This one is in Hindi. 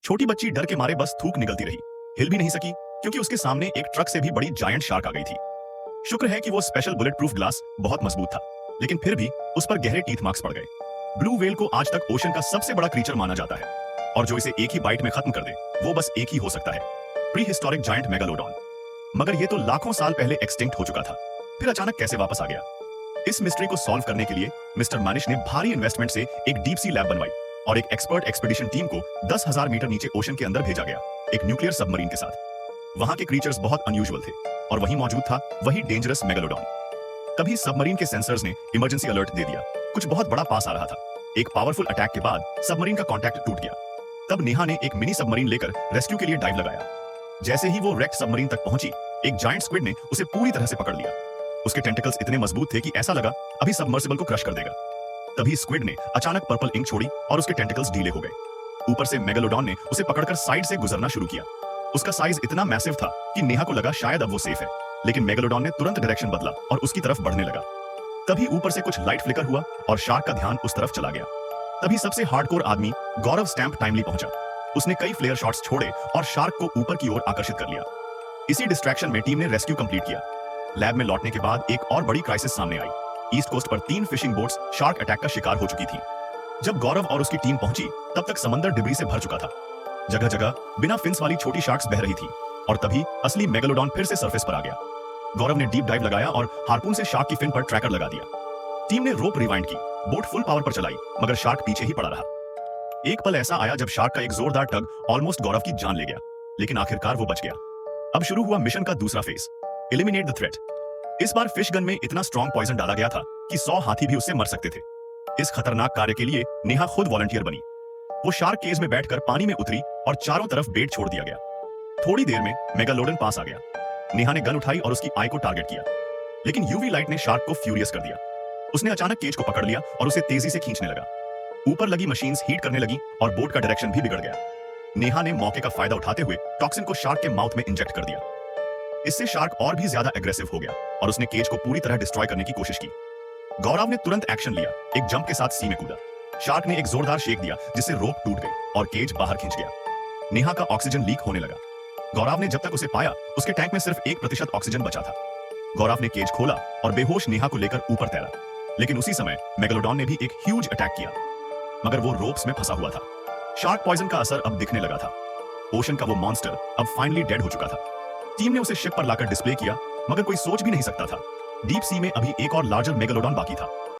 छोटी बच्ची डर के मारे बस थूक निकलती रही, हिल भी नहीं सकी क्योंकि उसके सामने एक ट्रक से भी बड़ी जायंट शार्क आ गई थी। शुक्र है कि वो स्पेशल बुलेट प्रूफ ग्लास बहुत मजबूत था, लेकिन फिर भी उस पर गहरे टीथ मार्क्स पड़ गए। ब्लू व्हेल को आज तक ओशन का सबसे बड़ा क्रीचर माना जाता है और जो इसे एक ही बाइट में खत्म कर दे वो बस एक ही हो सकता है, प्री हिस्टोरिक जायंट मेगालोडॉन। मगर ये तो लाखों साल पहले एक्सटिंक्ट हो चुका था, फिर अचानक कैसे वापस आ गया? इस मिस्ट्री को सॉल्व करने के लिए मिस्टर मानिश ने भारी इन्वेस्टमेंट से एक डीप सी लैब बनवाई और एक एक्सपर्ट एक्सपीडिशन टीम को 10,000 मीटर नीचे ओशन के अंदर भेजा गया, एक न्यूक्लियर सबमरीन के साथ। वहां के क्रीचर्स बहुत अनयूजुअल थे और वहीं मौजूद था वही डेंजरस मेगालोडॉन। तभी सबमरीन के सेंसर्स ने इमरजेंसी अलर्ट दे दिया, कुछ बहुत बड़ा पास आ रहा था। एक पावरफुल अटैक के बाद सबमरीन का कॉन्टैक्ट टूट गया। तब नेहा ने एक मिनी सबमरीन लेकर रेस्क्यू के लिए डाइव लगाया। जैसे ही वो रेक्ट सबमरीन तक पहुंची, एक जायंट स्क्विड ने उसे पूरी तरह से पकड़ लिया। उसके टेंटिकल्स इतने मजबूत थे कि ऐसा लगा अभी सबमर्सिबल को क्रश कर देगा। तभी स्क्विड ने अचानक पर्पल इंक छोड़ी और उसके टेंटिकल्स ढीले हो गए। ऊपर से मेगालोडॉन ने उसे पकड़कर साइड से गुजरना शुरू किया। उसका साइज इतना मैसिव था कि नेहा को लगा शायद अब वो सेफ है, लेकिन मेगालोडॉन ने तुरंत डायरेक्शन बदला और उसकी तरफ बढ़ने लगा। तभी ऊपर से कुछ लाइट फ्लिकर हुआ और शार्क का ध्यान उस तरफ चला गया। तभी सबसे हार्डकोर आदमी गौरव स्टैंप टाइमली पहुंचा। उसने कई फ्लेयर शॉट्स छोड़े और शार्क को ऊपर की ओर आकर्षित कर लिया। इसी डिस्ट्रैक्शन में टीम ने रेस्क्यू कंप्लीट किया। लैब में लौटने के बाद एक और बड़ी क्राइसिस सामने आई। ईस्ट कोस्ट पर 3 फिशिंग बोट्स शार्क अटैक का शिकार हो चुकी थी। जब गौरव और उसकी टीम पहुंची तब तक समंदर डिब्री से भर चुका था। जगह जगह बिना फिन्स वाली छोटी शार्क्स बह रही थी और तभी असली मेगालोडॉन फिर से सरफेस पर आ गया। गौरव ने डीप डाइव लगाया और हार्पून से शार्क की फिन पर ट्रैकर लगा दिया। टीम ने रोप रिवाइंड की, बोट फुल पावर पर चलाई, मगर शार्क पीछे ही पड़ा रहा। एक पल ऐसा आया जब शार्क का एक जोरदार टग ऑलमोस्ट गौरव की जान ले गया, लेकिन आखिरकार वो बच गया। अब शुरू हुआ मिशन का दूसरा फेज, एलिमिनेट द थ्रेट। इस बार फिश गन में इतना स्ट्रॉन्ग पॉइजन डाला गया था कि 100 हाथी भी उससे मर सकते थे। इस खतरनाक कार्य के लिए नेहा खुद वॉलंटियर बनी। वो शार्क केज में बैठकर पानी में उतरी और चारों तरफ बेट छोड़ दिया गया। थोड़ी देर में मेगालोडन पास आ गया। नेहा ने गन उठाई और उसकी आई को टारगेट किया, लेकिन यूवी लाइट ने शार्क को फ्यूरियस कर दिया। उसने अचानक केज को पकड़ लिया और उसे तेजी से खींचने लगा। ऊपर लगी मशीन्स हीट करने लगी और बोट का डायरेक्शन भी बिगड़ गया। नेहा ने मौके का फायदा उठाते हुए टॉक्सिन को शार्क के माउथ में इंजेक्ट कर दिया। इससे शार्क और भी ज्यादा एग्रेसिव हो गया और उसने केज को पूरी तरह डिस्ट्रॉय करने की कोशिश की। गौरव ने तुरंत एक्शन लिया, एक जंप के साथ सी में कूदा। शार्क ने एक जोरदार शेक दिया जिससे रोप टूट गई और केज बाहर खींच गया। नेहा का ऑक्सीजन लीक होने लगा। गौरव ने जब तक उसे पाया उसके टैंक में सिर्फ 1% ऑक्सीजन बचा था। गौरव ने केज खोला और बेहोश नेहा को लेकर ऊपर तैरा, लेकिन उसी समय मेगालोडॉन ने भी एक ह्यूज अटैक किया, मगर वो रोप्स में फंसा हुआ था। शार्क पॉइजन का असर अब दिखने लगा था। ओशन का वो मॉन्स्टर अब फाइनली डेड हो चुका था। टीम ने उसे शिप पर लाकर डिस्प्ले किया, मगर कोई सोच भी नहीं सकता था डीप सी में अभी एक और लार्जर मेगालोडॉन बाकी था।